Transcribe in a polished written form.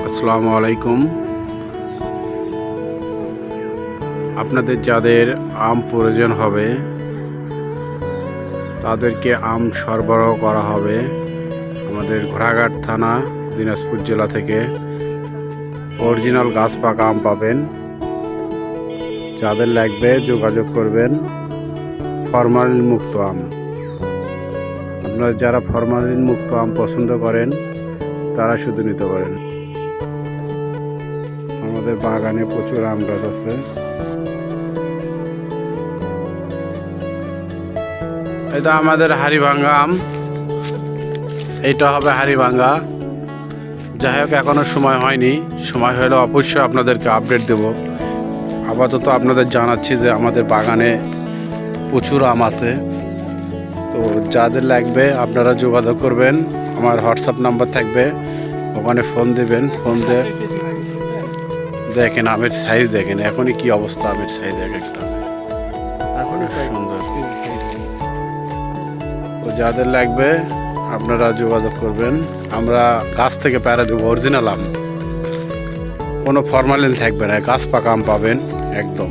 আসসালামু আলাইকুম। আপনাদের যাদের আম প্রয়োজন হবে তাদেরকে আম সরবরাহ করা হবে আমাদের ঘোড়াঘাট থানা, দিনাজপুর জেলা থেকে। অরিজিনাল গাছ পাকা আম পাবেন। যাদের লাগবে যোগাযোগ করবেন। ফরমালিন মুক্ত আম, আপনারা যারা ফরমালিন মুক্ত আম পছন্দ করেন তারা শুধু নিতে পারেন। আমাদের বাগানে প্রচুর আম গাছ আছে। এটা আমাদের হাড়িভাঙ্গা আম, এইটা হবে হাড়িভাঙ্গা। যাই হোক, এখনো সময় হয়নি, সময় হলে অবশ্যই আপনাদেরকে আপডেট দেব। আপাতত আপনাদের জানাচ্ছি যে আমাদের বাগানে প্রচুর আম আছে। তো যাদের লাগবে আপনারা যোগাযোগ করবেন। আমার হোয়াটসঅ্যাপ নাম্বার থাকবে, ওখানে ফোন দেবেন। ফোন দিয়ে দেখেন আমের সাইজ, দেখেন এখনই কি অবস্থা আমের সাইজ, এক একটা সুন্দর। তো যাদের লাগবে আপনারা যোগাযোগ করবেন। আমরা গাছ থেকে প্যারা দেবো, অরিজিনাল আম, কোনো ফরমালিন থাকবে না, গাছ পাকা আম পাবেন একদম।